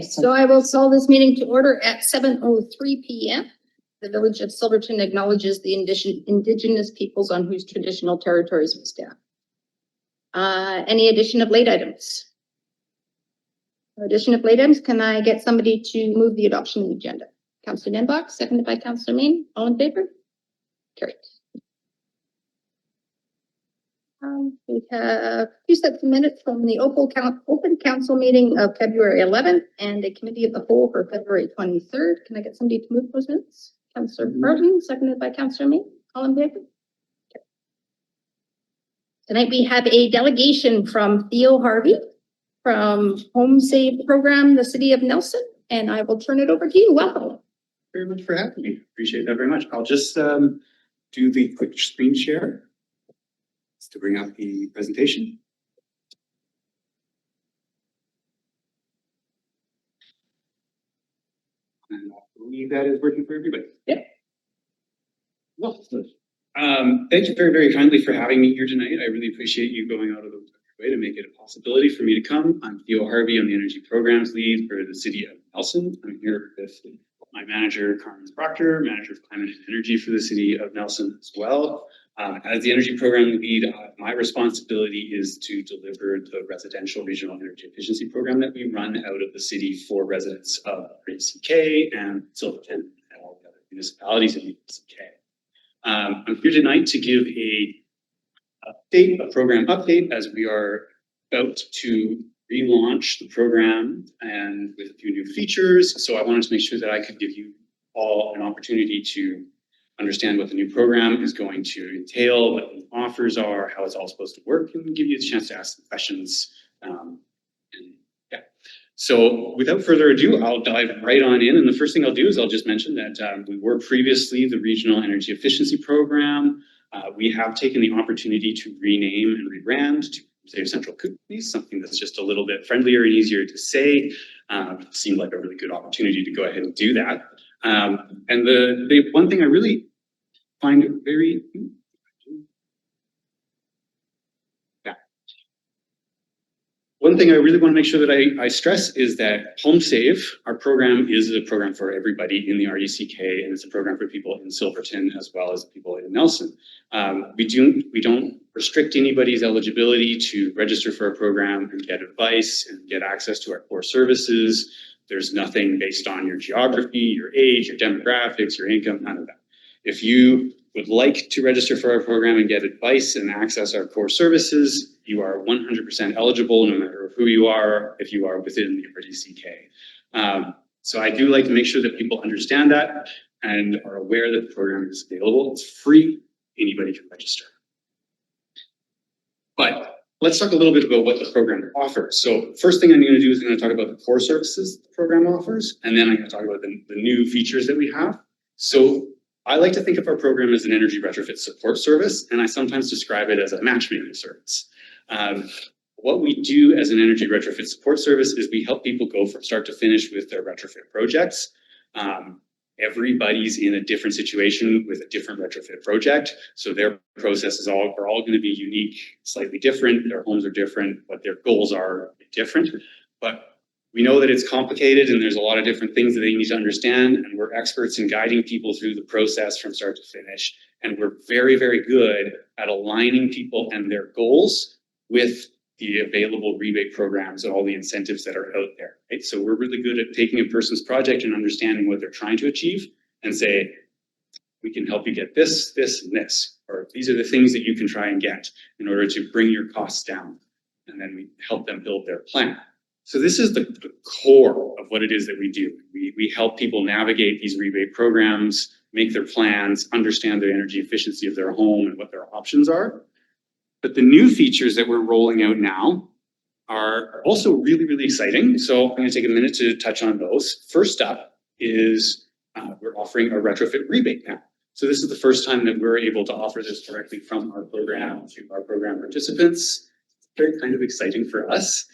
So I will call this meeting to order at 7:03 p.m. The Village of Silverton acknowledges the indigenous peoples on whose traditional territories we stand. Any addition of late items? No addition of late items. Can I get somebody to move the adoption of the agenda? Councillor Denbach, seconded by Councillor Main. All in favor? Carried. We have 2 sets of minutes from the open council meeting of February 11th and a committee of the whole for February 23rd. Can I get somebody to move those minutes? Councillor Martin, seconded by Councillor May. All in favor? Okay. Tonight we have a delegation from Theo Harvey from Home Save Program, the City of Nelson, and I will turn it over to you. Welcome. Very much for having me. Appreciate that very much. I'll just do the quick screen share to bring up the presentation. And I believe that is working for everybody. Yep. Well, thank you very, very kindly for having me here tonight. I really appreciate you going out of the way to make it a possibility for me to come. I'm Theo Harvey. I'm the Energy Programs Lead for the City of Nelson. I'm here with my manager, Carmen Proctor, Manager of Climate and Energy for the City of Nelson as well. As the Energy Program Lead, my responsibility is to deliver the residential regional energy efficiency program that we run out of the city for residents of RDCK and Silverton and all the other municipalities in RDCK. I'm here tonight to give a program update as we are about to relaunch the program and with a few new features. So I wanted to make sure that I could give you all an opportunity to understand what the new program is going to entail, what the offers are, how it's all supposed to work, and give you a chance to ask some questions. So without further ado, I'll dive right on in. And the first thing I'll do is I'll just mention that we were previously the Regional Energy Efficiency Program. We have taken the opportunity to rename and rebrand to Save Central Kootenays, something that's just a little bit friendlier and easier to say. It seemed like a really good opportunity to go ahead and do that. And the one thing I really find very one thing I really want to make sure that I stress is that Home Save, our program, is a program for everybody in the RDCK, and it's a program for people in Silverton as well as people in Nelson. We don't restrict anybody's eligibility to register for a program and get advice and get access to our core services. There's nothing based on your geography, your age, your demographics, your income, none of that. If you would like to register for our program and get advice and access our core services, you are 100% eligible no matter who you are, if you are within the RDCK. So I do like to make sure that people understand that and are aware that the program is available. It's free, anybody can register. But let's talk a little bit about what the program offers. So first thing I'm going to do is I'm going to talk about the core services the program offers, and then I'm going to talk about the new features that we have. So I like to think of our program as an energy retrofit support service, and I sometimes describe it as a matchmaking service. What we do as an energy retrofit support service is we help people go from start to finish with their retrofit projects. Everybody's in a different situation with a different retrofit project, so their processes are all going to be unique, slightly different. Their homes are different, but their goals are different. But we know that it's complicated and there's a lot of different things that they need to understand, and we're experts in guiding people through the process from start to finish. And we're very, very good at aligning people and their goals with the available rebate programs and all the incentives that are out there, right? So we're really good at taking a person's project and understanding what they're trying to achieve and say, we can help you get this, this, and this, or these are the things that you can try and get in order to bring your costs down. And then we help them build their plan. So this is the core of what it is that we do. We help people navigate these rebate programs, make their plans, understand the energy efficiency of their home and what their options are. But the new features that we're rolling out now are also really, really exciting. So I'm going to take a minute to touch on those. First up is we're offering a retrofit rebate now. So this is the first time that we're able to offer this directly from our program to our program participants. It's very kind of exciting for us.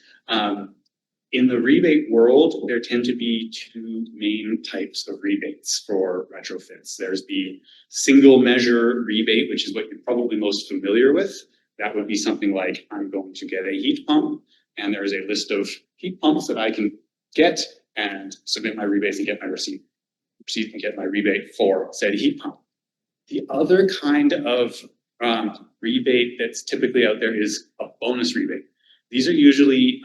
In the rebate world, there tend to be two main types of rebates for retrofits. There's the single measure rebate, which is what you're probably most familiar with. That would be something like, I'm going to get a heat pump, and there's a list of heat pumps that I can get and submit my rebates and get my receipt and get my rebate for said heat pump. The other kind of rebate that's typically out there is a bonus rebate. These are usually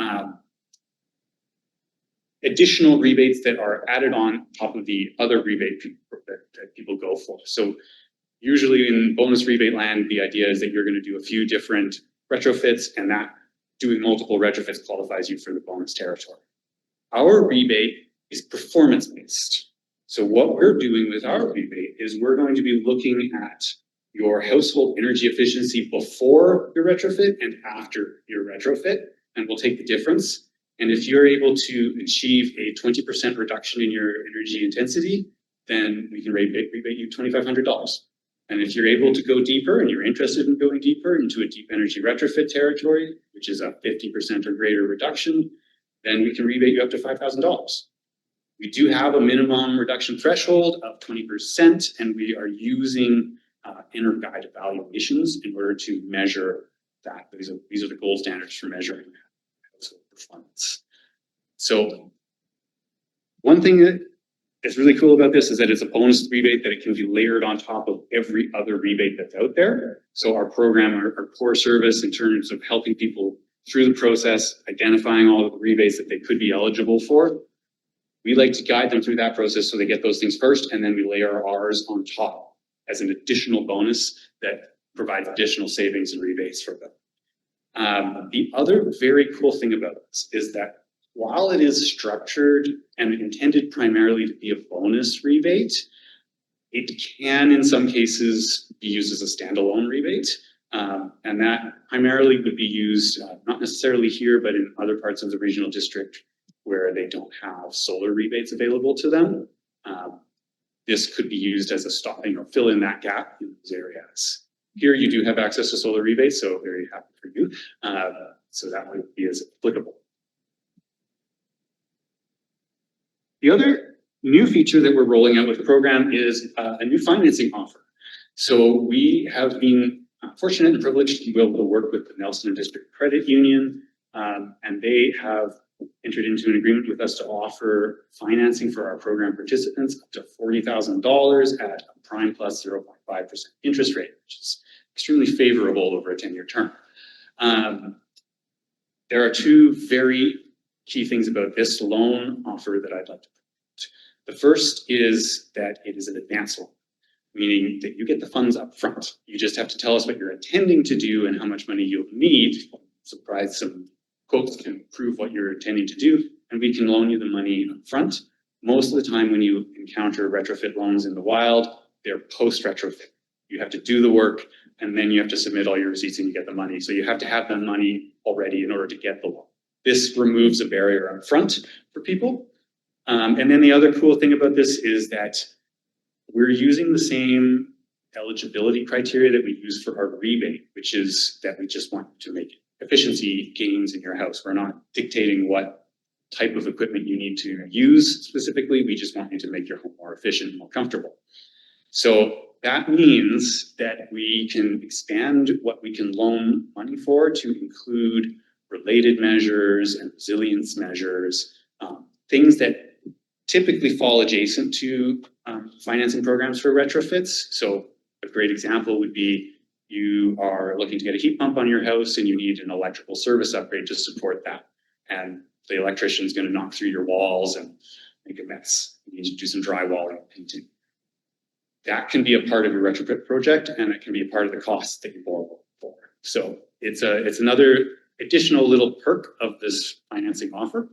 additional rebates that are added on top of the other rebate that people go for. So usually in bonus rebate land, the idea is that you're going to do a few different retrofits, and that doing multiple retrofits qualifies you for the bonus territory. Our rebate is performance-based. So what we're doing with our rebate is we're going to be looking at your household energy efficiency before your retrofit and after your retrofit, and we'll take the difference. And if you're able to achieve a 20% reduction in your energy intensity, then we can rebate you $2,500. And if you're able to go deeper and you're interested in going deeper into a deep energy retrofit territory, which is a 50% or greater reduction, then we can rebate you up to $5,000. We do have a minimum reduction threshold of 20%, and we are using inner guide evaluations in order to measure that. These are the gold standards for measuring performance. So one thing that is really cool about this is that it's a bonus rebate, that it can be layered on top of every other rebate that's out there. So our program, our core service in terms of helping people through the process, identifying all of the rebates that they could be eligible for, we like to guide them through that process so they get those things first, and then we layer ours on top as an additional bonus that provides additional savings and rebates for them. The other very cool thing about this is that while it is structured and intended primarily to be a bonus rebate, it can in some cases be used as a standalone rebate. And that primarily would be used, not necessarily here, but in other parts of the regional district where they don't have solar rebates available to them. This could be used as a stopping or fill in that gap in those areas. Here you do have access to solar rebates, so very happy for you. So that would be as applicable. The other new feature that we're rolling out with the program is a new financing offer. So we have been fortunate and privileged to be able to work with the Nelson District Credit Union, and they have entered into an agreement with us to offer financing for our program participants up to $40,000 at a prime plus 0.5% interest rate, which is extremely favorable over a 10-year term. There are two very key things about this loan offer that I'd like to point. The first is that it is an advance loan, meaning that you get the funds up front. You just have to tell us what you're intending to do and how much money you'll need. Surprise, some quotes can prove what you're intending to do, and we can loan you the money up front. Most of the time when you encounter retrofit loans in the wild, they're post-retrofit. You have to do the work, and then you have to submit all your receipts and you get the money. So you have to have the money already in order to get the loan. This removes a barrier up front for people. And then the other cool thing about this is that we're using the same eligibility criteria that we use for our rebate, which is that we just want to make efficiency gains in your house. We're not dictating what type of equipment you need to use specifically. We just want you to make your home more efficient and more comfortable. So that means that we can expand what we can loan money for to include related measures and resilience measures, things that typically fall adjacent to financing programs for retrofits. So a great example would be you are looking to get a heat pump on your house and you need an electrical service upgrade to support that. And the electrician is going to knock through your walls and make a mess. You need to do some drywalling and painting. That can be a part of your retrofit project, and it can be a part of the costs that you borrow for. So it's another additional little perk of this financing offer.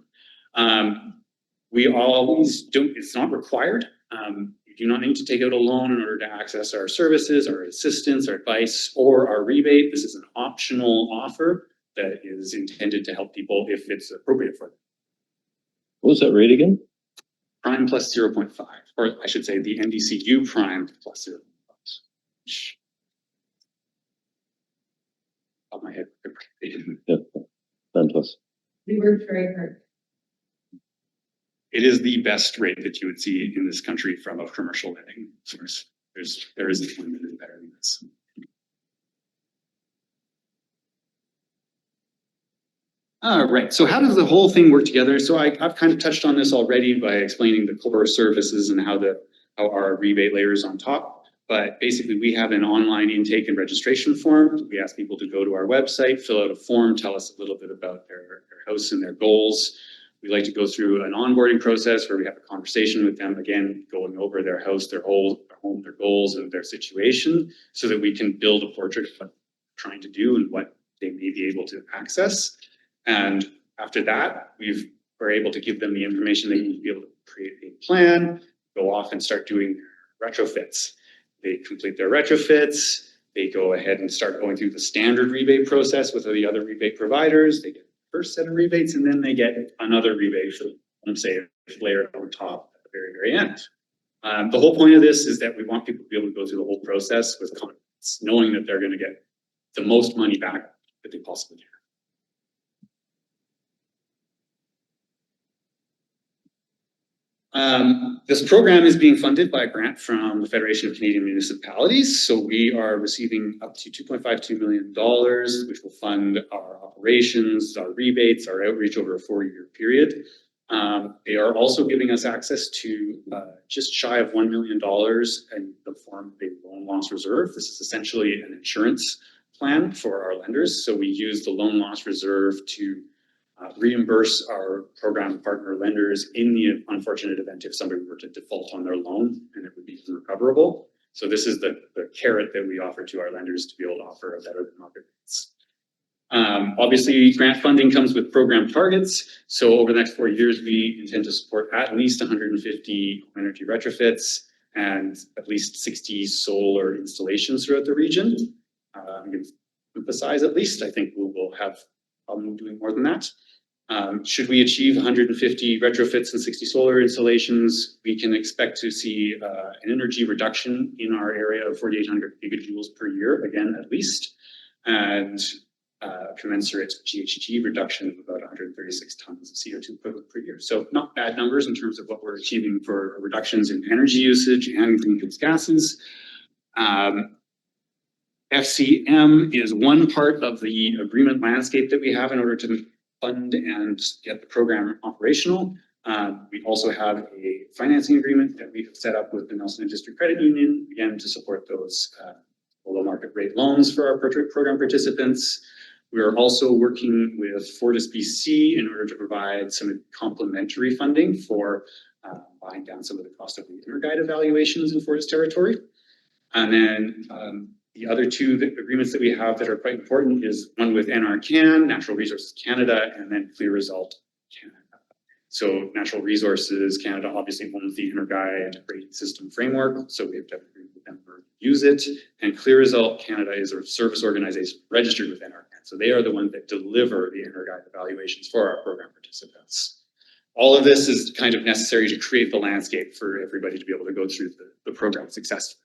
We always don't, it's not required. You do not need to take out a loan in order to access our services, our assistance, our advice, or our rebate. This is an optional offer that is intended to help people if it's appropriate for them. What was that rate again? Prime plus 0.5, or I should say the NDCU prime plus 0.5. Off my head. Yeah, 10 plus. We worked very hard. It is the best rate that you would see in this country from a commercial lending source. There isn't one that is better than this. Right. So how does the whole thing work together? So I've kind of touched on this already by explaining the core services and how our rebate layers on top. But basically, we have an online intake and registration form. We ask people to go to our website, fill out a form, tell us a little bit about their house and their goals. We like to go through an onboarding process where we have a conversation with them, again, going over their house, their home, their goals, and their situation, so that we can build a portrait of what they're trying to do and what they may be able to access. And after that, we're able to give them the information they need to be able to create a plan, go off and start doing retrofits. They complete their retrofits, they go ahead and start going through the standard rebate process with the other rebate providers. They get the first set of rebates, and then they get another rebate for the say layer on top at the very, very end. The whole point of this is that we want people to be able to go through the whole process with confidence, knowing that they're going to get the most money back that they possibly can. This program is being funded by a grant from the Federation of Canadian Municipalities. So we are receiving up to $2.52 million, which will fund our operations, our rebates, our outreach over a 4-year period. They are also giving us access to just shy of $1 million in the form of a loan loss reserve. This is essentially an insurance plan for our lenders. So we use the loan loss reserve to reimburse our program partner lenders in the unfortunate event if somebody were to default on their loan and it would be unrecoverable. So this is the carrot that we offer to our lenders to be able to offer a better than market rates. Obviously, grant funding comes with program targets. So over the next 4 years, we intend to support at least 150 energy retrofits and at least 60 solar installations throughout the region. I'm going to emphasize at least. I think we will have problem doing more than that. Should we achieve 150 retrofits and 60 solar installations, we can expect to see an energy reduction in our area of 4,800 gigajoules per year, again, at least, and commensurate GHG reduction of about 136 tons of CO2 equivalent per year. So not bad numbers in terms of what we're achieving for reductions in energy usage and greenhouse gases. FCM is one part of the agreement landscape that we have in order to fund and get the program operational. We also have a financing agreement that we have set up with the Nelson District Credit Union, again, to support those below market rate loans for our program participants. We are also working with Fortis BC in order to provide some complementary funding for buying down some of the cost of the interguide evaluations in Fortis territory. And then the other two agreements that we have that are quite important is one with NRCan, Natural Resources Canada, and then Clear Result Canada. So Natural Resources Canada obviously owns the interguide rating system framework, so we have to agree with them to use it. And Clear Result Canada is a service organization registered with NRCan. So they are the ones that deliver the interguide evaluations for our program participants. All of this is kind of necessary to create the landscape for everybody to be able to go through the program successfully.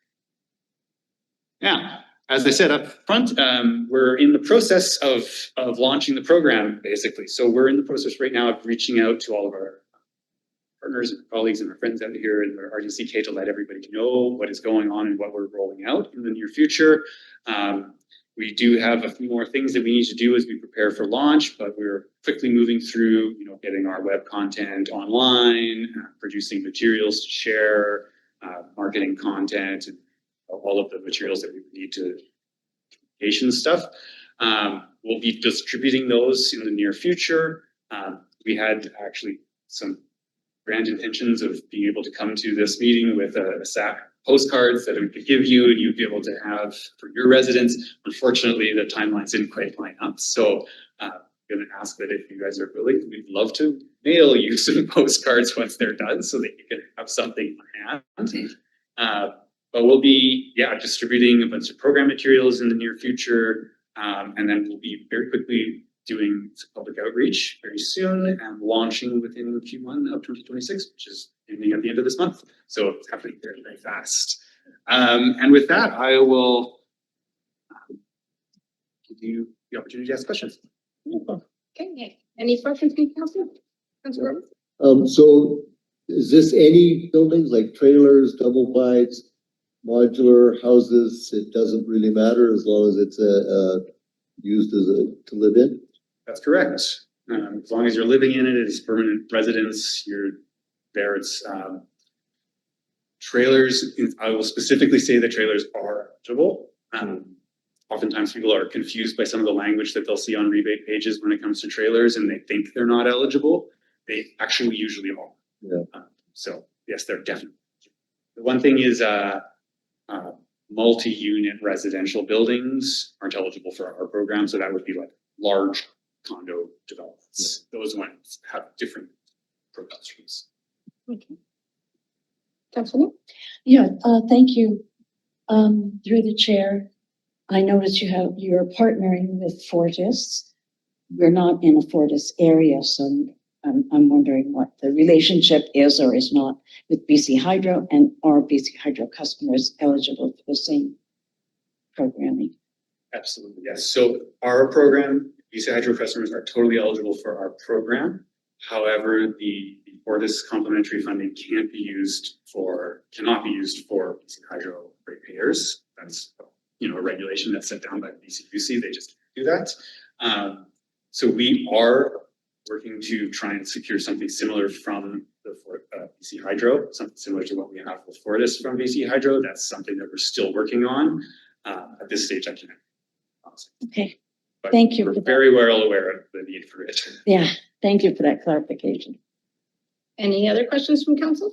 Now, as I said up front, we're in the process of launching the program, basically. So we're in the process right now of reaching out to all of our partners and colleagues and our friends out here in the RDCK to let everybody know what is going on and what we're rolling out in the near future. We do have a few more things that we need to do as we prepare for launch, but we're quickly moving through, getting our web content online, producing materials to share, marketing content, and all of the materials that we need to communication stuff. We'll be distributing those in the near future. We had actually some grand intentions of being able to come to this meeting with a sack postcards that we could give you and you'd be able to have for your residents. Unfortunately, the timelines didn't quite line up. So I'm going to ask that if you guys are willing, we'd love to mail you some postcards once they're done so that you can have something in hand. But we'll be, distributing a bunch of program materials in the near future. And then we'll be very quickly doing some public outreach very soon and launching within Q1 of 2026, which is ending at the end of this month. So it's happening very, very fast. And with that, I will give you the opportunity to ask questions. Okay, any questions, Councilor? Councilor? So is this any buildings like trailers, double wides, modular houses? It doesn't really matter as long as it's used to live in? That's correct. As long as you're living in it, it's permanent residence, you're there, it's, trailers, I will specifically say that trailers are eligible. Oftentimes people are confused by some of the language that they'll see on rebate pages when it comes to trailers and they think they're not eligible. They actually usually are. Yeah. So yes, they're definitely. The one thing is, multi-unit residential buildings aren't eligible for our program. So that would be like large condo developments. Those ones have different propensity. Okay. Councilman? Yeah, thank you. Through the chair, I noticed you're partnering with Fortis. We're not in a Fortis area, so I'm wondering what the relationship is or is not with BC Hydro, and are BC Hydro customers eligible for the same programming? Absolutely, yes. So our program, BC Hydro customers are totally eligible for our program. However, the Fortis complementary funding cannot be used for BC Hydro ratepayers. That's, a regulation that's set down by BCUC. They just can't do that. So we are working to try and secure something similar from the BC Hydro, something similar to what we have with Fortis from BC Hydro. That's something that we're still working on. At this stage, I can't. Okay, But thank you we're for that. very well aware of the need for it. Yeah, thank you for that clarification. Any other questions from council?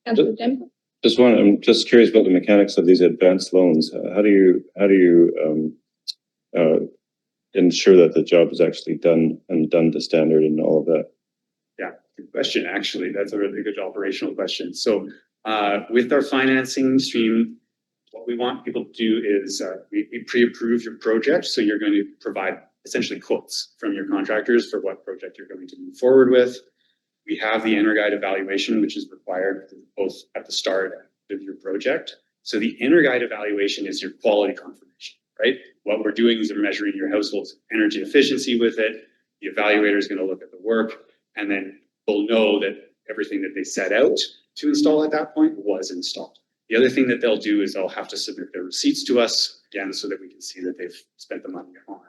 Councilor Denver? I'm just curious about the mechanics of these advanced loans. How do you ensure that the job is actually done to standard and all of that? Yeah, good question. Actually, that's a really good operational question. So with our financing stream, what we want people to do is we pre-approve your project. So you're going to provide essentially quotes from your contractors for what project you're going to move forward with. We have the Energuide evaluation, which is required both at the start of your project. So the Energuide evaluation is your quality confirmation, right? What we're doing is we're measuring your household's energy efficiency with it. The evaluator is going to look at the work, and then we'll know that everything that they set out to install at that point was installed. The other thing that they'll do is they'll have to submit their receipts to us, again, so that we can see that they've spent the money on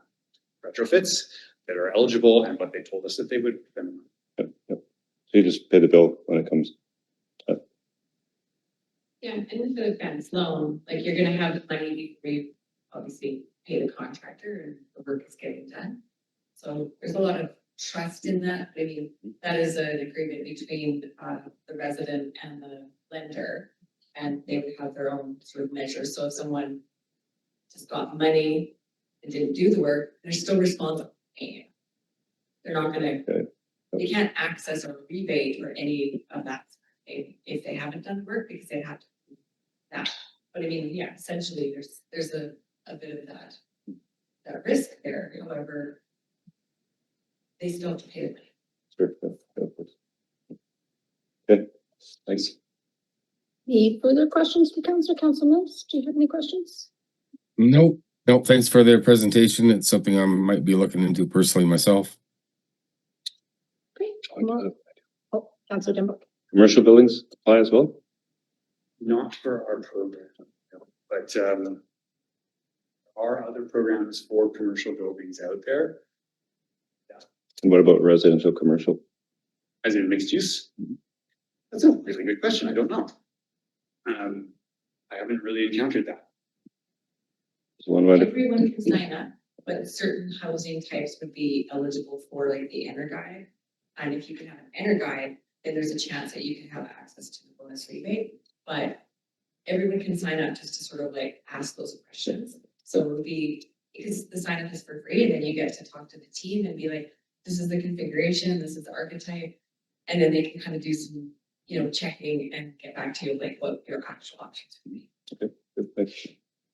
retrofits that are eligible and what they told us that they would spend the money. Yep. So you just pay the bill when it comes. Yeah, and with the advanced loan, like you're gonna have the money before you obviously pay the contractor and the work is getting done. So there's a lot of trust in that. I mean, that is an agreement between the resident and the lender, and they would have their own sort of measures. So if someone just got money and didn't do the work, they're still responsible for paying. They're not gonna, they can't access a rebate or any of that if they haven't done the work, because they have to do that. But I mean, yeah, essentially there's a bit of that risk there. However, they still have to pay the money. Sure. Okay, thanks. Any further questions from council members? Do you have any questions? Nope. Thanks for their presentation. It's something I might be looking into personally myself. Great. Oh, Councilor Denver. Commercial buildings apply as well? Not for our program, no. But there are other programs for commercial buildings out there. And what about residential commercial? As in mixed use? That's a really good question. I don't know. I haven't really encountered that. Everyone can sign up, but certain housing types would be eligible for like the Energuide. And if you can have an Energuide, then there's a chance that you can have access to the bonus rebate. But everyone can sign up just to sort of like ask those questions. So it would be, because the sign up is for free, and then you get to talk to the team and be like, this is the configuration, this is the archetype. And then they can kind of do some, checking and get back to you like what your actual options would be. Okay, good, thanks.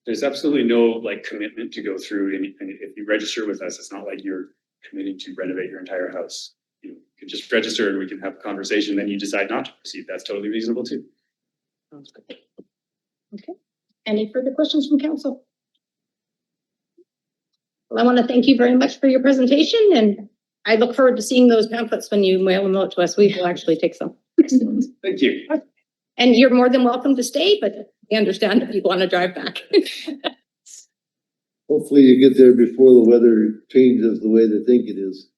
There's absolutely no commitment to go through, and if you register with us, it's not like you're committing to renovate your entire house. You can just register and we can have a conversation, then you decide not to proceed. That's totally reasonable too. Sounds good. Okay. Any further questions from council? Well, I want to thank you very much for your presentation, and I look forward to seeing those pamphlets when you mail them out to us. We will actually take some. Thank you. And you're more than welcome to stay, but we understand if you want to drive back. Hopefully you get there before the weather changes the way they think it is.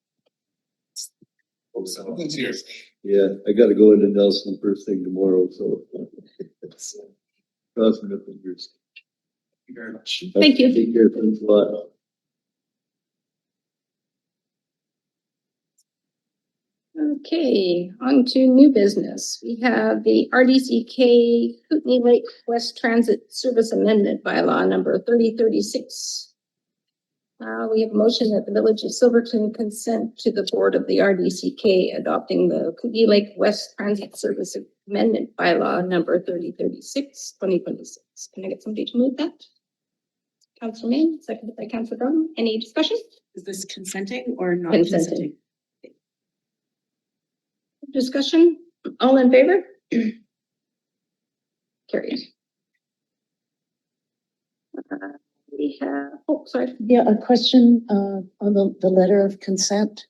Yeah, I gotta go into Nelson first thing tomorrow, so. Crossing the fingers. Thank you very much. Thank you. Take care, thanks a lot. Okay, on to new business. We have the RDCK Kootenai Lake West Transit Service Amendment Bylaw number 3036. We have a motion that the Village of Silverton consent to the board of the RDCK adopting the Kootenai Lake West Transit Service Amendment Bylaw number 3036, 2026. Can I get somebody to move that? Councilor Main, seconded by Councilor Brown. Any discussion? Is this consenting or not Consenting. consenting? Discussion? All in favor? Carried. We have, oh, sorry. Yeah, a question, on the letter of consent.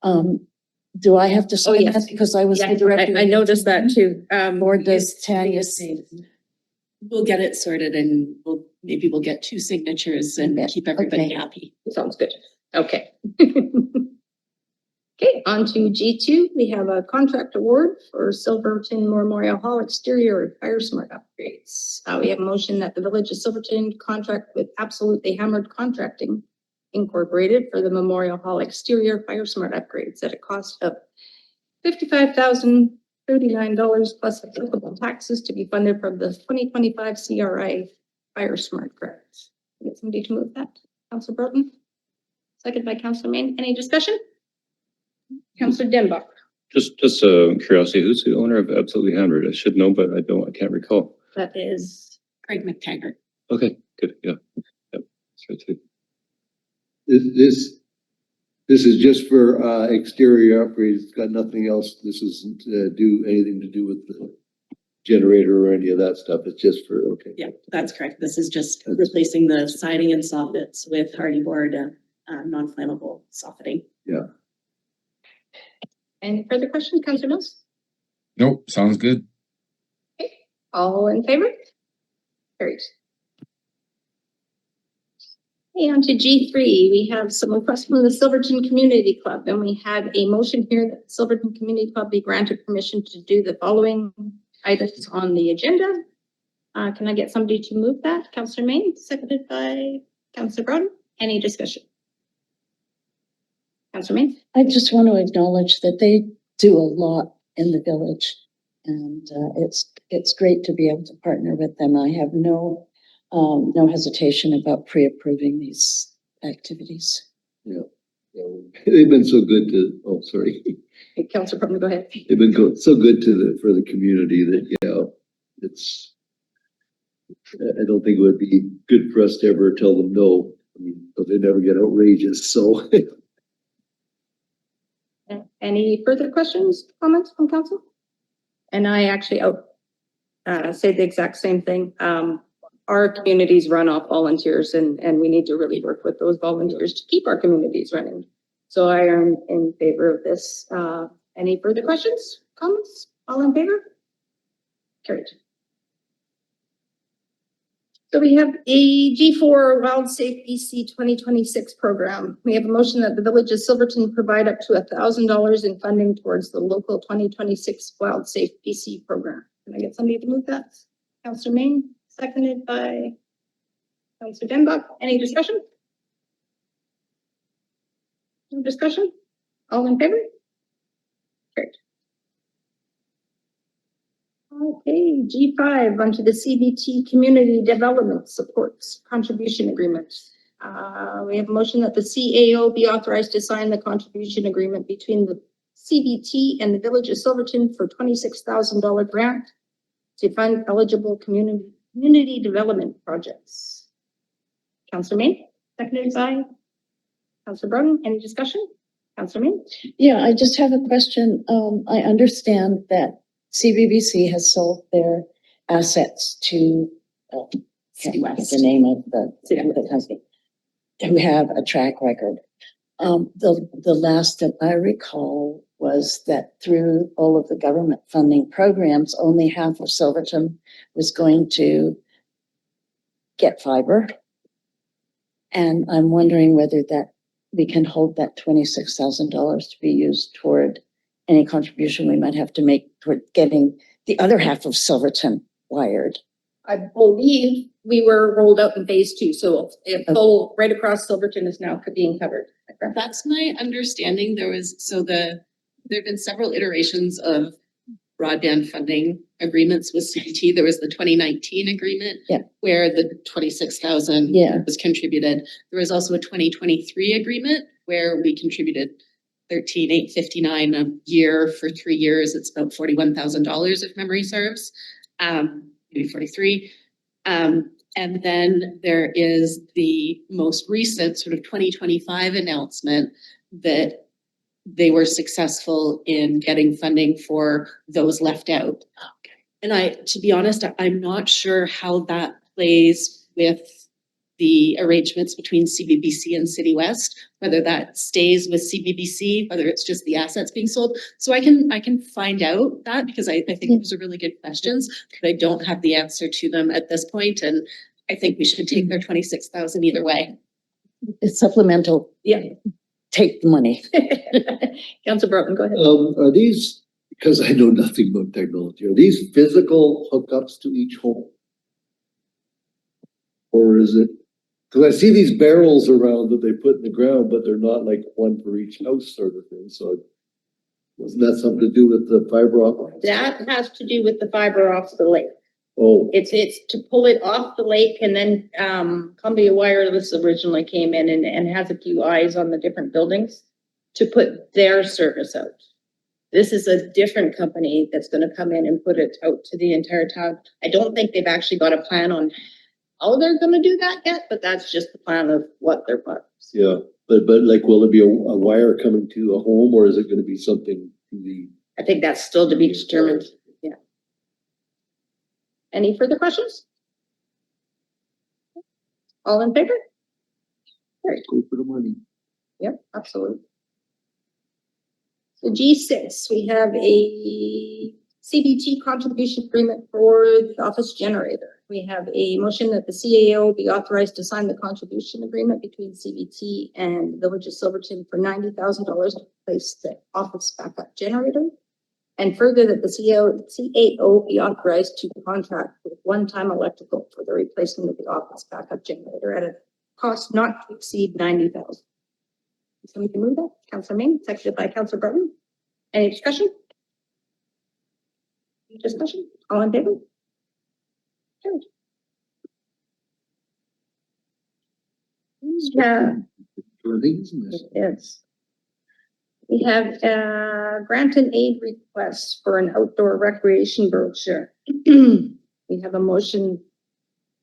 Do I have to sign yes. that because I was Yeah, the director? I noticed that too. Or does Tanya see? We'll get it sorted and maybe we'll get 2 signatures and Okay. keep everybody Okay. happy. Sounds good. Okay. Okay, on to G2. We have a contract award for Silverton Memorial Hall exterior fire smart upgrades. We have a motion that the Village of Silverton contract with Absolutely Hammered Contracting Incorporated for the Memorial Hall exterior fire smart upgrades at a cost of $55,039 plus applicable taxes to be funded from the 2025 CRI Fire Smart Grant. Get somebody to move that. Councilor Broughton. Second by Councilor Main. Any discussion? Councilor Denbach. Just curiosity, who's the owner of Absolutely Hammered? I should know, but I can't recall. That is, Craig McTaggart. Okay, good, yeah. Yep, that's right too. This is just for exterior upgrades. It's got nothing else. This isn't do anything to do with the generator or any of that stuff. It's just for, okay. Yeah, that's correct. This is just replacing the siding and soffits with hardy board non-flammable soffitting. Yeah. any further questions, Councilor Mills? Nope, sounds good. All in favor? Carried. Okay, on to G3. We have some requests from the Silverton Community Club, and we have a motion here that the Silverton Community Club be granted permission to do the following items on the agenda. Can I get somebody to move that? Councilor Main, seconded by Councilor Brown. Any discussion? Councilor Main? I just want to acknowledge that they do a lot in the village. And it's great to be able to partner with them. I have no hesitation about pre-approving these activities. Yeah. They've been so good to, oh, sorry. Okay, Councilor Brown, go ahead. They've been so good to for the community that, I don't think it would be good for us to ever tell them no. I mean, but they never get outrageous, so. Any further questions, comments from council? And I actually say the exact same thing. Our communities run off volunteers and we need to really work with those volunteers to keep our communities running. So I am in favor of this. Any further questions, comments? All in favor? Carried. So we have a G4 Wild Safe BC 2026 program. We have a motion that the Village of Silverton provide up to $1,000 in funding towards the local 2026 Wild Safe BC program. Can I get somebody to move that? Councilor Main, seconded by Councilor Denbach. Any discussion? No discussion? All in favor? Carried. Okay, G5 onto the CBT Community Development Supports Contribution Agreement. We have a motion that the CAO be authorized to sign the contribution agreement between the CBT and the Village of Silverton for $26,000 grant to fund eligible community development projects. Councilor May, seconded by Councilor Brown. Any discussion? Councilor May? Yeah, I just have a question. I understand that CBBC has sold their assets to, can't remember the name of the company, who have a track record. The last that I recall was that through all of the government funding programs, only half of Silverton was going to get fiber. And I'm wondering whether that we can hold that $26,000 to be used toward any contribution we might have to make toward getting the other half of Silverton wired. I believe we were rolled out in phase 2, so if full right across Silverton is now being covered. Correct? That's my understanding. There've been several iterations of broadband funding agreements with CBT. There was the 2019 agreement. Yeah. Where the 26,000 Yeah. was contributed. There was also a 2023 agreement where we contributed 13,859 a year for 3 years. It's about $41,000 if memory serves. Maybe 43. And then there is the most recent sort of 2025 announcement that they were successful in getting funding for those left out. Okay. And to be honest, I'm not sure how that plays with the arrangements between CBBC and City West, whether that stays with CBBC, whether it's just the assets being sold. So I can find out that, because I think those are really good questions, but I don't have the answer to them at this point. And I think we should take their 26,000 either way. It's supplemental. Yeah. Take the money. Councilor Broughton, go ahead. Are these, because I know nothing about technology, are these physical hookups to each home? Or is it, because I see these barrels around that they put in the ground, but they're not like one for each house sort of thing, so wasn't that something to do with the fiber optics? That has to do with the fiber off the lake. Oh, It's to pull it off the lake, and then Columbia Wireless originally came in and has a few eyes on the different buildings to put their service out. This is a different company that's gonna come in and put it out to the entire town. I don't think they've actually got a plan on how they're gonna do that yet, but that's just the plan of what they're planning. yeah, but like, will it be a wire coming to a home, or is it gonna be something to the? I think that's still to be determined. Yeah. Any further questions? All in favor? Go for the money. Yep, absolutely. So G6, we have a CBT contribution agreement for the office generator. We have a motion that the CAO be authorized to sign the contribution agreement between CBT and the Village of Silverton for $90,000 to replace the office backup generator. And further, that the CAO be authorized to contract with one-time electrical for the replacement of the office backup generator at a cost not to exceed $90,000. Somebody can move that. Councilor Main, seconded by Councilor Broughton. Any discussion? Discussion? All in favor? Carried. Yeah, yes. We have a grant and aid request for an outdoor recreation brochure. We have a motion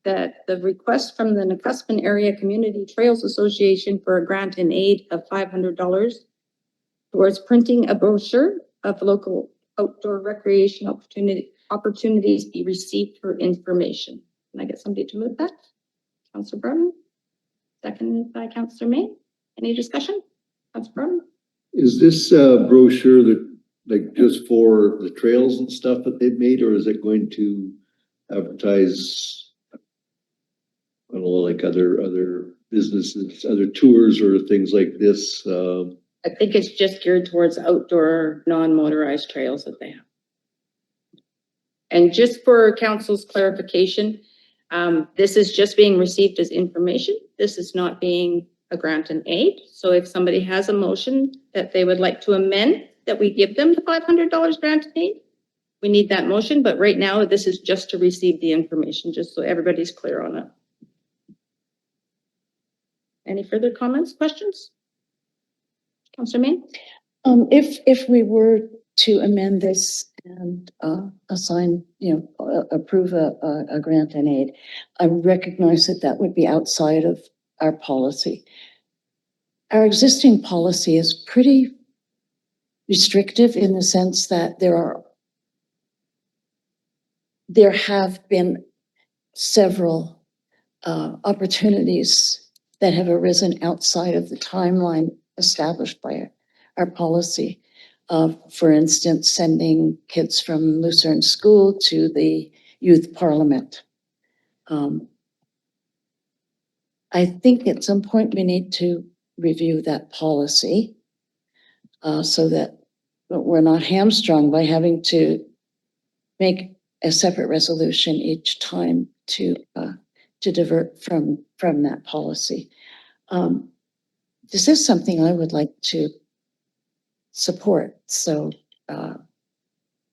that the request from the Nakuspan Area Community Trails Association for a grant and aid of $500 towards printing a brochure of local outdoor recreation opportunities be received for information. Can I get somebody to move that? Councilor Broughton, seconded by Councilor May. Any discussion? Councilor Broughton? Is this brochure that, like, just for the trails and stuff that they've made, or is it going to advertise, I don't know, like other businesses, other tours or things like this? I think it's just geared towards outdoor, non-motorized trails that they have. And just for council's clarification, this is just being received as information. This is not being a grant and aid. So if somebody has a motion that they would like to amend, that we give them the $500 grant and aid, we need that motion. But right now, this is just to receive the information, just so everybody's clear on it. Any further comments, questions? Councilor Main? If we were to amend this and assign, approve a grant and aid, I recognize that that would be outside of our policy. Our existing policy is pretty restrictive in the sense that there have been several opportunities that have arisen outside of the timeline established by our policy. For instance, sending kids from Lucerne School to the youth parliament. I think at some point we need to review that policy so that we're not hamstrung by having to make a separate resolution each time to divert from that policy. This is something I would like to support. So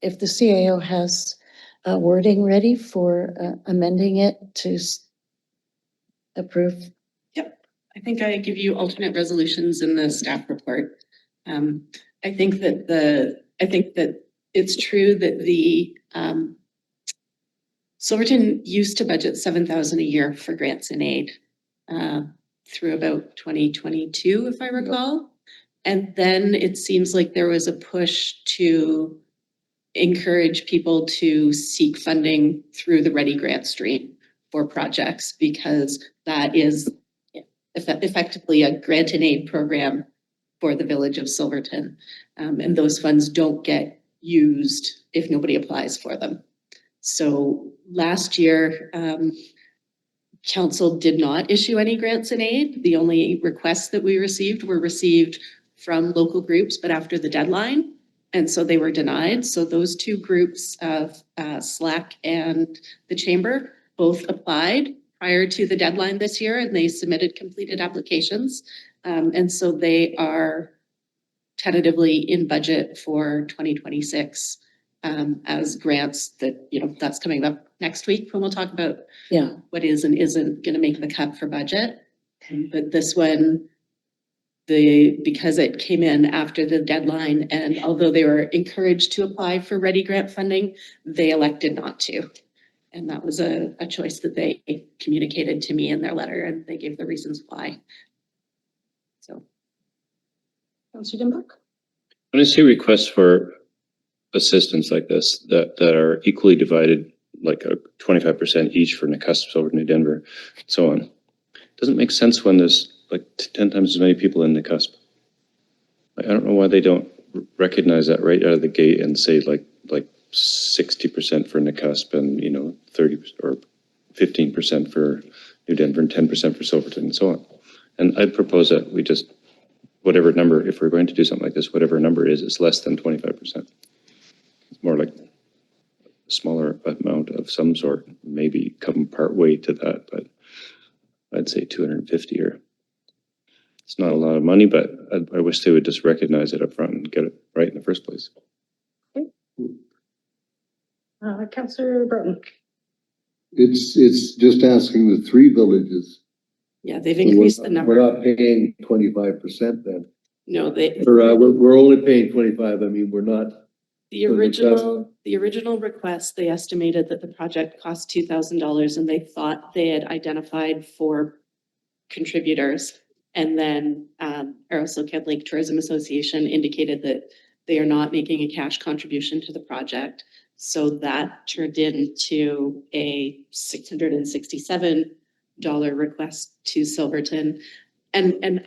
if the CAO has wording ready for amending it to approve. I think I give you alternate resolutions in the staff report. I think that it's true that the Silverton used to budget 7,000 a year for grants and aid through about 2022, if I recall. And then it seems like there was a push to encourage people to seek funding through the Ready Grant stream for projects, because that is effectively a grant and aid program for the village of Silverton. And those funds don't get used if nobody applies for them. So last year, council did not issue any grants and aid. The only requests that we received were received from local groups, but after the deadline. And so they were denied. So those two groups of SLAC and the Chamber both applied prior to the deadline this year, and they submitted completed applications. And so they are tentatively in budget for 2026 as grants that, that's coming up next week when we'll talk about what is and isn't going to make the cut for budget. But this one, because it came in after the deadline, and although they were encouraged to apply for Ready Grant funding, they elected not to. And that was a choice that they communicated to me in their letter, and they gave the reasons why. So. Councillor Dimbuck? When I see requests for assistance like this that are equally divided, like a 25% each for Nakusp over New Denver, and so on, doesn't make sense when there's like 10 times as many people in Nakusp. I don't know why they don't recognize that right out of the gate and say like 60% for Nakusp and 30 or 15% for New Denver and 10% for Silverton and so on. And I'd propose that we just, whatever number, if we're going to do something like this, whatever number is less than 25%. It's more like a smaller amount of some sort, maybe come part way to that, but I'd say 250 or it's not a lot of money, but I wish they would just recognize it up front and get it right in the first place. Councillor Broughton? It's just asking the three villages. Yeah, they've increased the number. We're not paying 25% then. No, We're only paying 25. I mean, we're not. The original request, they estimated that the project cost $2,000 and they thought they had identified 4 contributors. And then Arrowslow Lake Tourism Association indicated that they are not making a cash contribution to the project. So that turned into a $667 request to Silverton. And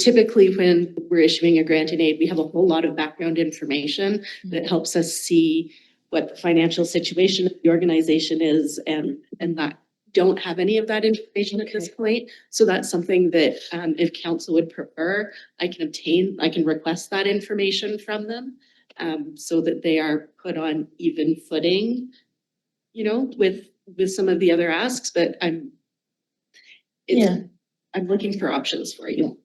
typically when we're issuing a grant and aid, we have a whole lot of background information that helps us see what the financial situation of the organization is, and that don't have any of that information at this point. So that's something that if council would prefer, I can request that information from them so that they are put on even footing, with some of the other asks, but I'm looking for options for you.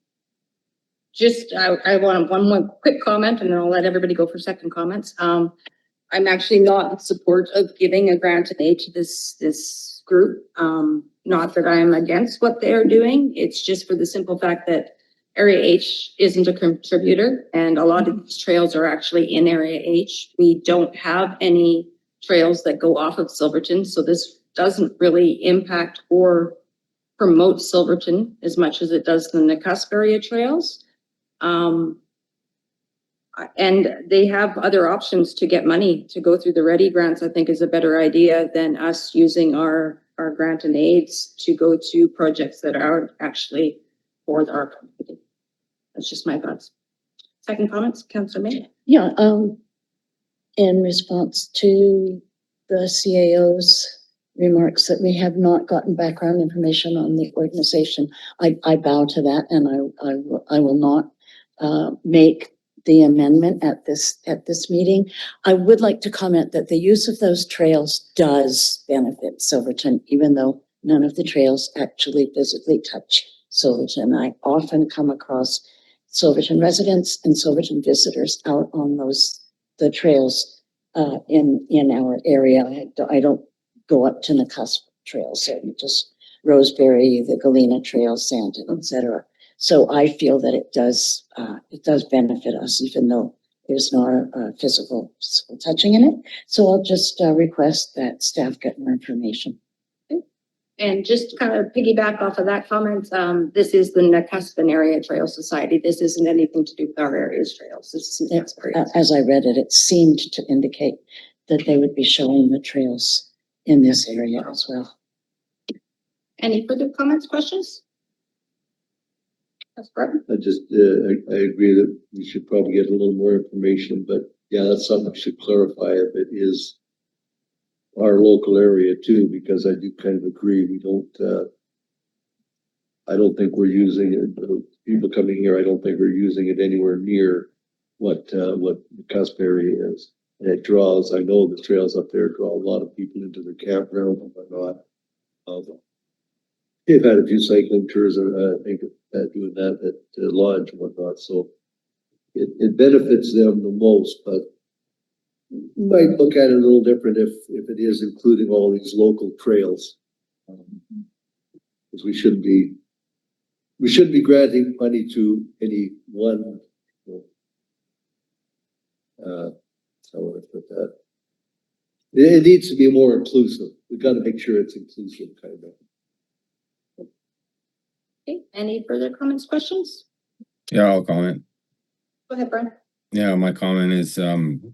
Just, I want one more quick comment and then I'll let everybody go for second comments. I'm actually not in support of giving a grant and aid to this group. Not that I'm against what they are doing. It's just for the simple fact that Area H isn't a contributor and a lot of these trails are actually in Area H. We don't have any trails that go off of Silverton, so this doesn't really impact or promote Silverton as much as it does the Nakusp area trails. And they have other options to get money to go through the Ready grants, I think is a better idea than us using our grant and aids to go to projects that aren't actually for our community. That's just my thoughts. Second comments, Councillor May? In response to the CAO's remarks that we have not gotten background information on the organization. I bow to that and I will not make the amendment at this meeting. I would like to comment that the use of those trails does benefit Silverton, even though none of the trails actually physically touch Silverton. I often come across Silverton residents and Silverton visitors out on the trails in our area. I don't go up to the cusp trails, so just Roseberry, the Galena Trail, Sandton, etc. So I feel that it does benefit us, even though there's not a physical touching in it. So I'll just request that staff get more information. And just to kind of piggyback off of that comment, this is the Nacuspin Area Trail Society. This isn't anything to do with our area's trails. This is experience. As I read it, it seemed to indicate that they would be showing the trails in this area as well. Any further comments, questions? That's Brett. I just, I agree that we should probably get a little more information, but yeah, that's something we should clarify if it is our local area too, because I do kind of agree, we don't, I don't think we're using it, people coming here, I don't think we're using it anywhere near what the cusp area is. And it draws, I know the trails up there draw a lot of people into their campground and whatnot. They've had a few cycling tours, I think, doing that at the lodge and whatnot, so it benefits them the most, but might look at it a little different if it is including all these local trails. Because we shouldn't be granting money to any one, how would I put that? It needs to be more inclusive. We've got to make sure it's inclusive, kind of. Okay, any further comments, questions? Yeah, I'll comment. Go ahead, Brian. Yeah, my comment is in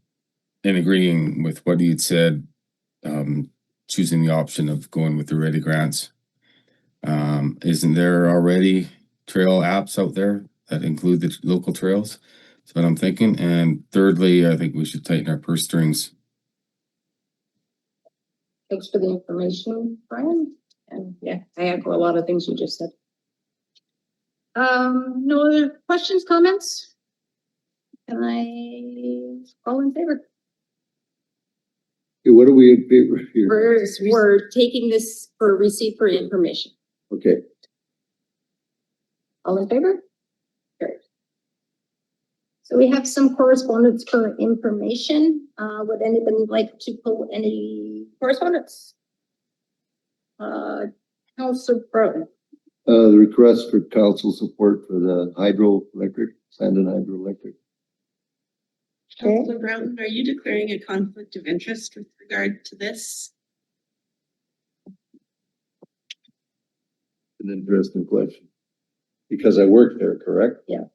agreeing with what you'd said, choosing the option of going with the ready grants. Isn't there already trail apps out there that include the local trails? That's what I'm thinking. And thirdly, I think we should tighten our purse strings. Thanks for the information, Brian. And yeah, I echo a lot of things you just said. No other questions, comments? Can I all in favor? Okay, what are we in favor here? We're taking this for receipt for information. Okay, All in favor? Great. So we have some correspondence for information. Would anybody like to pull any correspondence? Councilor Brown. the request for council support for the hydroelectric, Sandon hydroelectric. Councilor Brown, are you declaring a conflict of interest with regard to this? An interesting question. Because I work there, correct? Yeah.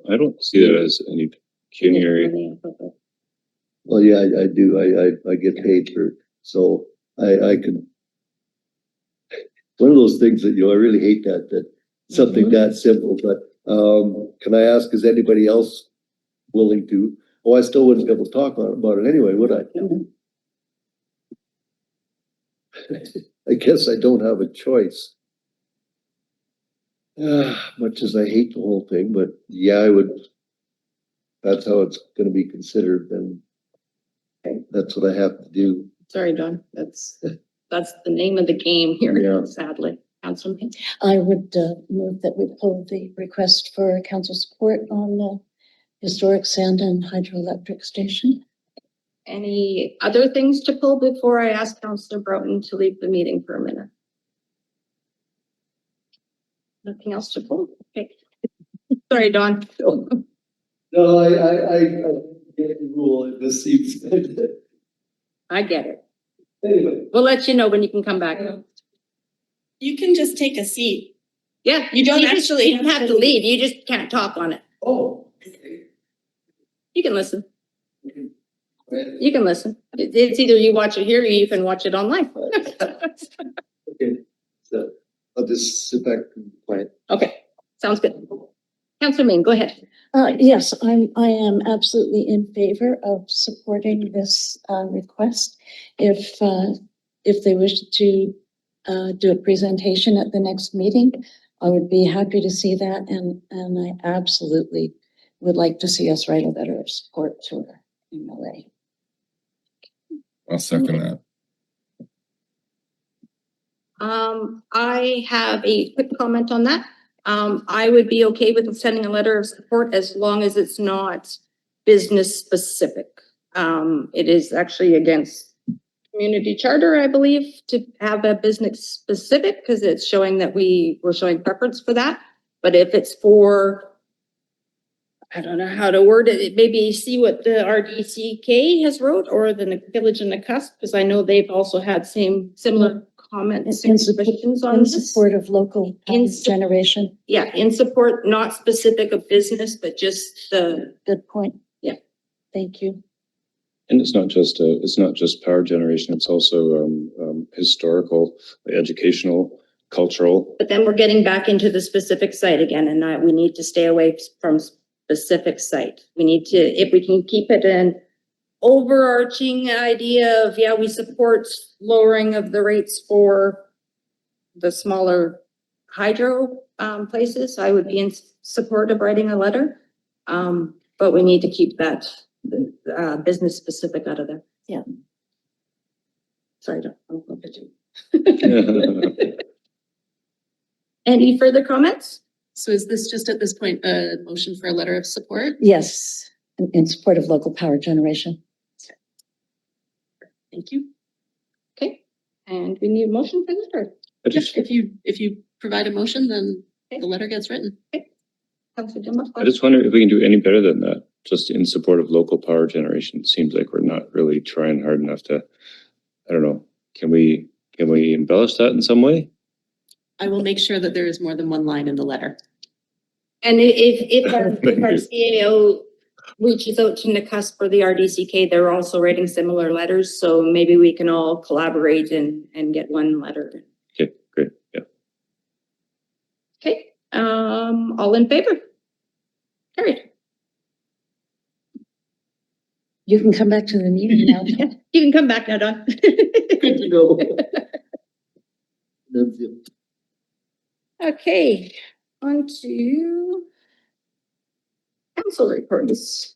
I don't see that as any pecuniary. Well, yeah, I do. I get paid for it. So I can. One of those things that, I really hate that something that simple, but, can I ask, is anybody else willing to? Oh, I still wouldn't be able to talk about it anyway, would I? I guess I don't have a choice. Much as I hate the whole thing, but yeah, I would. That's how it's gonna be considered, then that's what I have to do. Sorry, John. That's the name of the game here, Yeah. sadly. Councilman. I would move that we pull the request for council support on the historic Sandon hydroelectric station. Any other things to pull before I ask Councilor Broughton to leave the meeting for a minute? Nothing else to pull? Okay. Sorry, Dawn. No, I get the rule, it just seems. I get it. Anyway. We'll let you know when you can come back. You can just take a seat. Yeah. You don't just- actually You don't have to leave. You just can't talk on it. Oh. You can listen. You can listen. It's either you watch it here or you can watch it online. Okay, so I'll just sit back and quiet. Okay, sounds good. Councilor Mean, go ahead. Yes, I am absolutely in favor of supporting this, request. If they wish to, do a presentation at the next meeting, I would be happy to see that, and I absolutely would like to see us write a letter of support to our MLA. I'll second that. I have a quick comment on that. I would be okay with sending a letter of support as long as it's not business specific. It is actually against community charter, I believe, to have a business specific because it's showing that we're showing preference for that. But if it's for, I don't know how to word it, maybe see what the RDCK has wrote or the Village in the Cusp, because I know they've also had similar comments and suspicions on In this. support of local In power generation. Yeah, in support, not specific of business, but just the, Good point. Yeah. Thank you. And it's not just power generation, it's also historical, educational, cultural. but then we're getting back into the specific site again, and we need to stay away from specific site. We need to, if we can keep it an overarching idea of, yeah, we support lowering of the rates for the smaller hydro places, I would be in support of writing a letter. But we need to keep that business specific out of there. Yeah. Sorry, I don't look at you. Any further comments? So is this just at this point a motion for a letter of support? Yes, in support of local power generation. Thank you. Okay, and we need a motion for this, or? I just, If you provide a motion, then the letter gets written. Councilor Dimmock? I just wonder if we can do any better than that, just in support of local power generation. It seems like we're not really trying hard enough to, I don't know, can we embellish that in some way? I will make sure that there is more than one line in the letter. And if our CAO reaches out to NACUSP or the RDCK, they're also writing similar letters, so maybe we can all collaborate and get one letter. Okay, great, yeah. Okay, all in favor? Carried. You can come back to the meeting now. You can come back now, Don. Good to go. That's it. Okay, on to council reports.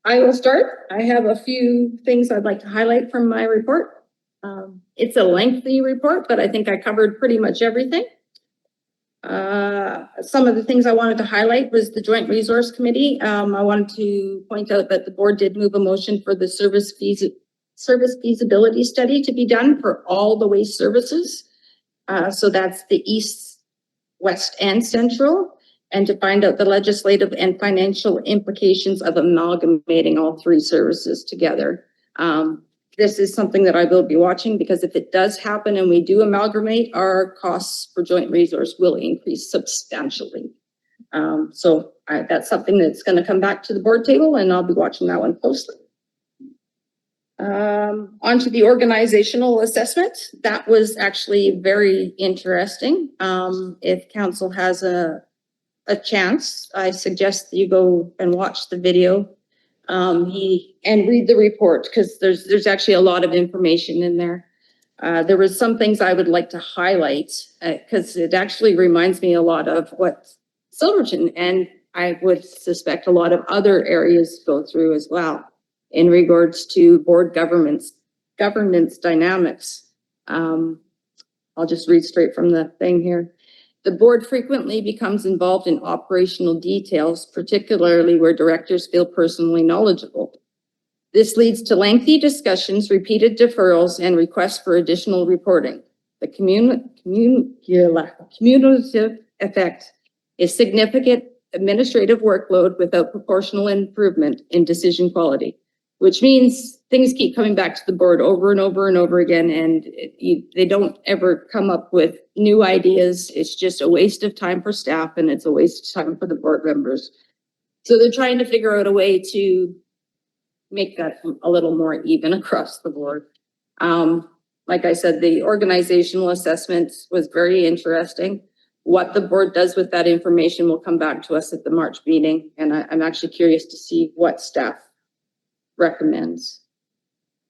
I will start. I have a few things I'd like to highlight from my report. It's a lengthy report, but I think I covered pretty much everything. Some of the things I wanted to highlight was the Joint Resource Committee. I wanted to point out that the board did move a motion for the service feasibility study to be done for all the waste services. So that's the east, west, and central, and to find out the legislative and financial implications of amalgamating all three services together. This is something that I will be watching, because if it does happen and we do amalgamate, our costs for joint resource will increase substantially. So that's something that's going to come back to the board table, and I'll be watching that one closely. Onto the organizational assessment. That was actually very interesting. If council has a chance, I suggest that you go and watch the video and read the report, because there's actually a lot of information in there. There was some things I would like to highlight, because it actually reminds me a lot of what Silverton, and I would suspect a lot of other areas go through as well, in regards to board governance dynamics. I'll just read straight from the thing here. The board frequently becomes involved in operational details, particularly where directors feel personally knowledgeable. This leads to lengthy discussions, repeated deferrals, and requests for additional reporting. The cumulative effect is significant administrative workload without proportional improvement in decision quality, which means things keep coming back to the board over and over and over again, and they don't ever come up with new ideas. It's just a waste of time for staff, and it's a waste of time for the board members. So they're trying to figure out a way to make that a little more even across the board. Like I said, the organizational assessment was very interesting. what the board does with that information will come back to us at the March meeting. And I'm actually curious to see what staff recommends.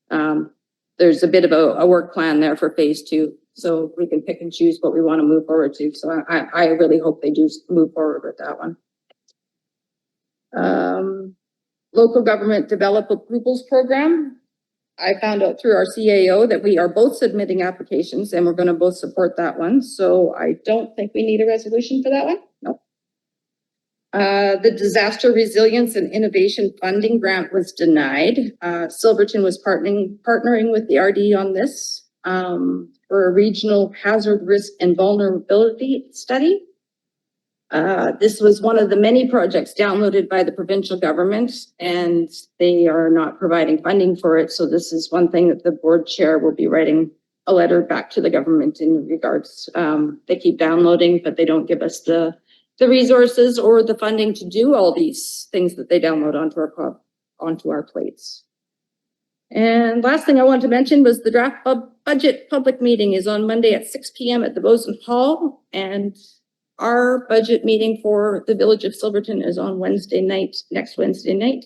There's a bit of a work plan there for phase 2. So we can pick and choose what we want to move forward to. So I really hope they do move forward with that one. Local government develop approvals program. I found out through our CAO that we are both submitting applications and we're going to both support that one. So I don't think we need a resolution for that one. Nope. The disaster resilience and innovation funding grant was denied. Silverton was partnering with the RD on this for a regional hazard risk and vulnerability study. This was one of the many projects downloaded by the provincial government, and they are not providing funding for it. So this is one thing that the board chair will be writing a letter back to the government in regards. They keep downloading, but they don't give us the resources or the funding to do all these things that they download onto our plates. And last thing I wanted to mention was the draft budget public meeting is on Monday at 6 p.m. at the Boson Hall, and our budget meeting for the Village of Silverton is on Wednesday night, next Wednesday night.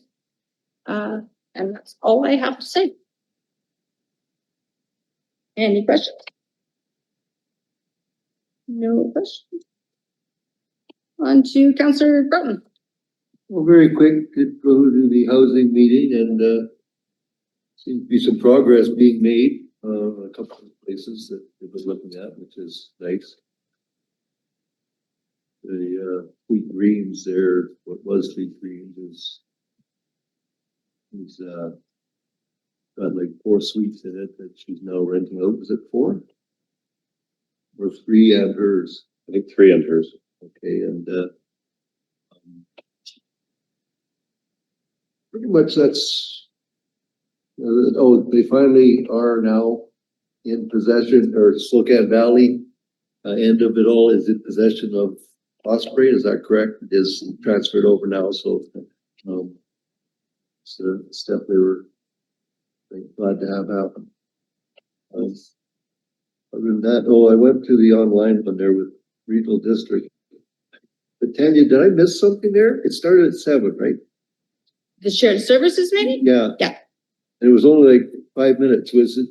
And that's all I have to say. Any questions? No questions. On to Councillor Broughton. Well, very quick, did go to the housing meeting and seems to be some progress being made a couple of places that it was looking at, which is nice. The Fleet Greens there, what was Fleet Greens is got like 4 suites in it that she's now renting out. Was it 4? Or 3 and hers? I think 3 and hers. Okay, and pretty much that's, they finally are now in possession, or Slocan Valley end of it all is in possession of Osprey, is that correct? It is transferred over now, so it's a step they were glad to have happen. Other than that, I went to the online one there with Regional District. But Tanya, did I miss something there? It started at 7, right? The shared services meeting? Yeah. Yeah. And it was only like 5 minutes, was it?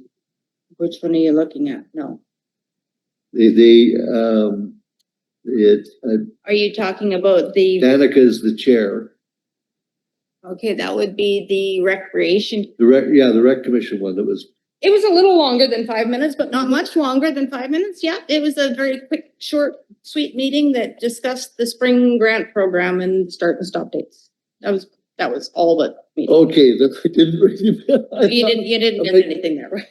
Which one are you looking at? No. Are you talking about the, Danica is the chair. okay, that would be the recreation. The rec commission one that was, It was a little longer than 5 minutes, but not much longer than 5 minutes. Yeah, it was a very quick, short, sweet meeting that discussed the spring grant program and start and stop dates. That was all the meeting. okay, that I didn't really. You didn't get anything there, right?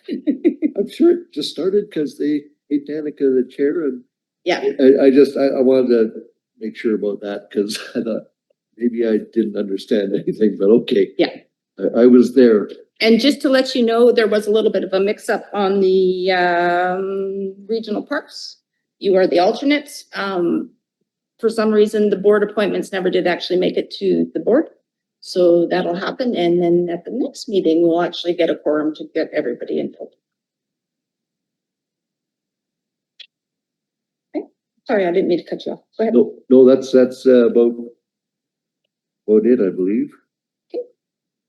I'm sure it just started because they made Danica the chair, and Yeah, I wanted to make sure about that because I thought maybe I didn't understand anything, but okay. Yeah. I was there. and just to let you know, there was a little bit of a mix up on the regional parks. You are the alternates. For some reason, the board appointments never did actually make it to the board. So that'll happen. And then at the next meeting, we'll actually get a quorum to get everybody in total. Okay. Sorry, I didn't mean to cut you off. Go ahead. No, that's about it, I believe. Okay.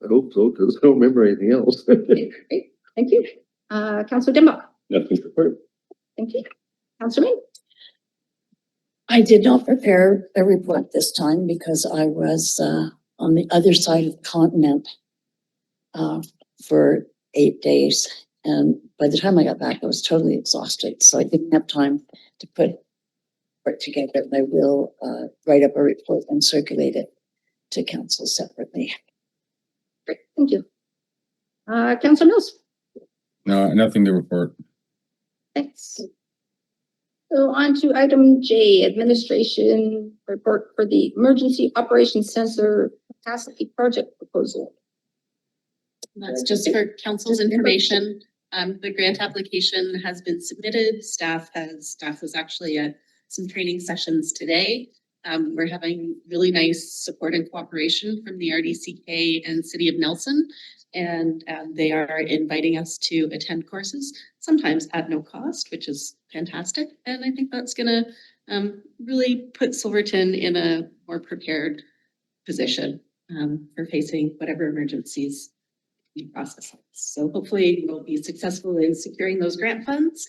I hope so, because I don't remember anything else. Okay, great. Thank you. Councillor Dimmock. Nothing to report. Thank you. Councillor May. I did not prepare a report this time because I was on the other side of the continent for 8 days. And by the time I got back, I was totally exhausted. So I didn't have time to put it together. I will write up a report and circulate it to council separately. Great, thank you. Councillor Mills. No, nothing to report. Thanks. So on to item J, administration report for the emergency operations center capacity project proposal. That's just for council's information. The grant application has been submitted. Staff was actually at some training sessions today. We're having really nice support and cooperation from the RDCK and City of Nelson. And they are inviting us to attend courses, sometimes at no cost, which is fantastic. And I think that's gonna really put Silverton in a more prepared position for facing whatever emergencies we process. So hopefully we'll be successful in securing those grant funds.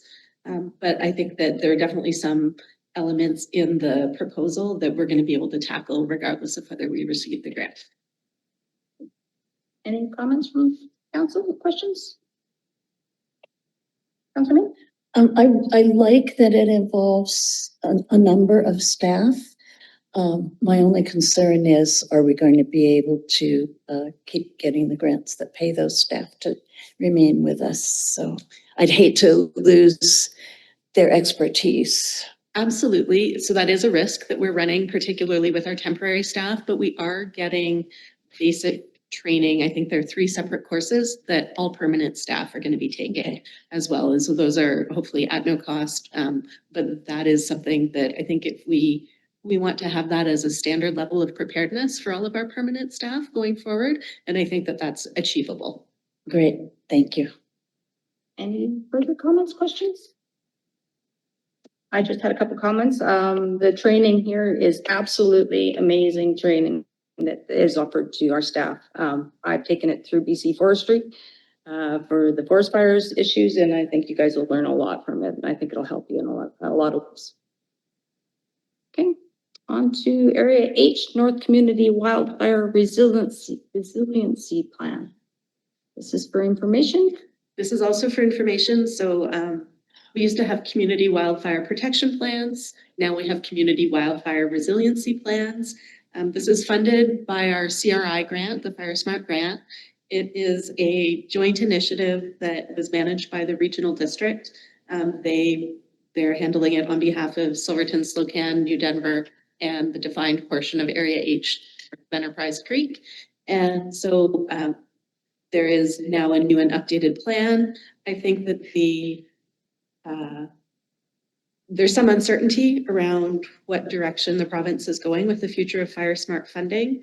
But I think that there are definitely some elements in the proposal that we're going to be able to tackle regardless of whether we receive the grant. Any comments from council, questions? Councilman? I like that it involves a number of staff. My only concern is, are we going to be able to keep getting the grants that pay those staff to remain with us? So I'd hate to lose their expertise. Absolutely. So that is a risk that we're running, particularly with our temporary staff, but we are getting basic training. I think there are 3 separate courses that all permanent staff are going to be taking as well. And so those are hopefully at no cost. But that is something that I think if we want to have that as a standard level of preparedness for all of our permanent staff going forward. And I think that that's achievable. Great, thank you. Any further comments, questions? I just had a couple comments. The training here is absolutely amazing training that is offered to our staff. I've taken it through BC Forestry for the forest fires issues, and I think you guys will learn a lot from it. And I think it'll help you in a lot of ways. Okay, on to Area H, North Community Wildfire Resiliency Plan. This is for information. This is also for information. So we used to have community wildfire protection plans. Now we have community wildfire resiliency plans. This is funded by our CRI grant, the Fire Smart grant. It is a joint initiative that was managed by the regional district. They're handling it on behalf of Silverton, Slocan, New Denver, and the defined portion of Area H, Enterprise Creek. And so there is now a new and updated plan. I think that there's some uncertainty around what direction the province is going with the future of Fire Smart funding.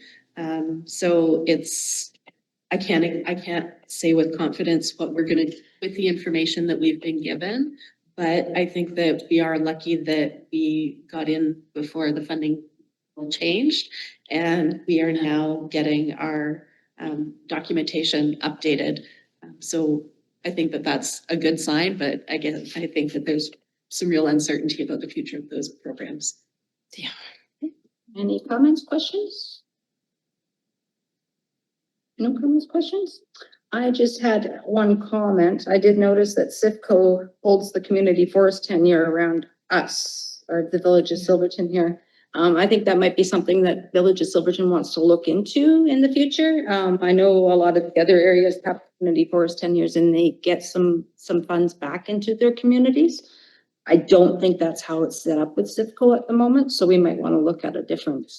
So I can't say with confidence what we're going to do with the information that we've been given, but I think that we are lucky that we got in before the funding changed, and we are now getting our documentation updated. So I think that that's a good sign, but again, I think that there's some real uncertainty about the future of those programs. Yeah. Any comments, questions? No comments, questions? I just had one comment. I did notice that CIFCO holds the community forest tenure around us, or the village of Silverton here. I think that might be something that Village of Silverton wants to look into in the future. I know a lot of the other areas have community forest tenures and they get some funds back into their communities. I don't think that's how it's set up with CIFCO at the moment, so we might want to look at a different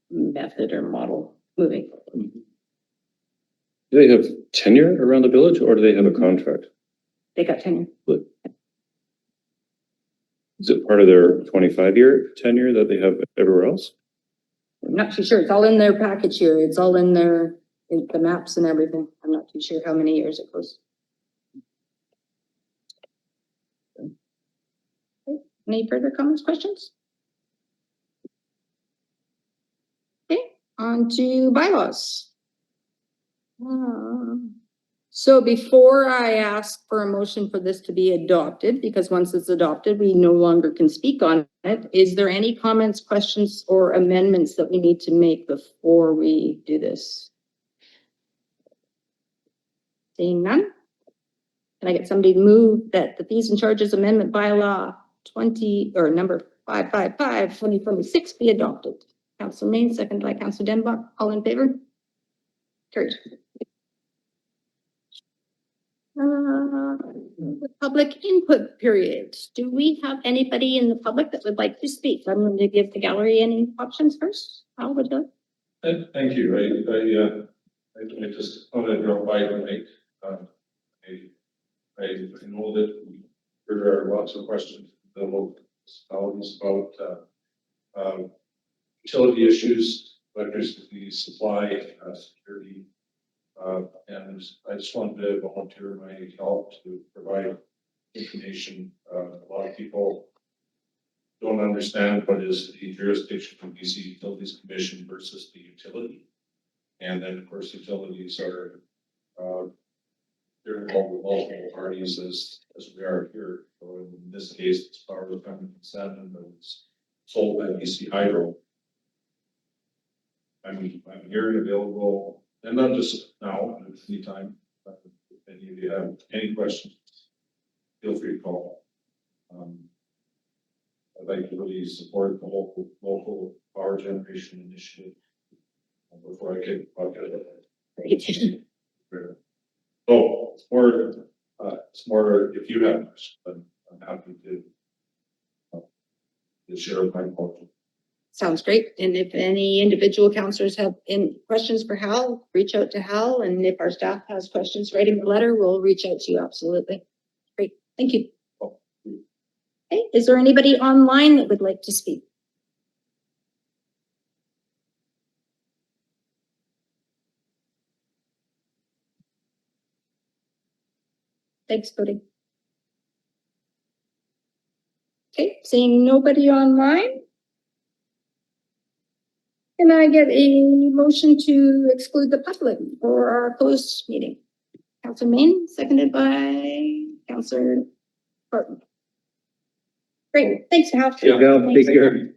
method or model moving forward. Do they have tenure around the village or do they have a contract? They got tenure. Is it part of their 25-year tenure that they have everywhere else? I'm not too sure. It's all in their package here. It's all in the maps and everything. I'm not too sure how many years it goes. Okay. Any further comments, questions? Okay, on to bylaws. So before I ask for a motion for this to be adopted, because once it's adopted, we no longer can speak on it. Is there any comments, questions, or amendments that we need to make before we do this? Seeing none? Can I get somebody to move that the fees and charges amendment bylaw number 555/2026 be adopted? Council Main, second by Council Denbach. All in favor? Carried. The public input period. Do we have anybody in the public that would like to speak? I'm going to give the gallery any options first. How would you like? Thank you. I just thought I'd drop by tonight. I know that there are lots of questions that will about utility issues, electricity supply, security. And I just wanted to volunteer my help to provide information. A lot of people don't understand what is the jurisdiction of BC Utilities Commission versus the utility. And then, of course, utilities are, they're involved with multiple parties as we are here. So in this case, it's power coming from Salmon, but it's sold by BC Hydro. I'm here and available, and not just now, but anytime. If any of you have any questions, feel free to call. I'd like to really support the local power generation initiative. Before I get it. Oh, it's more if you have questions, but I'm happy to share my point. Sounds great. And if any individual counselors have any questions for Hal, reach out to Hal. And if our staff has questions, write him a letter, we'll reach out to you. Absolutely. Great. Thank you. Okay. Is there anybody online that would like to speak? Thanks, Cody. Okay, seeing nobody online. Can I get a motion to exclude the public for our closed meeting? Councilor Main, seconded by Councilor Barton. Great, thanks, Hal. Take care.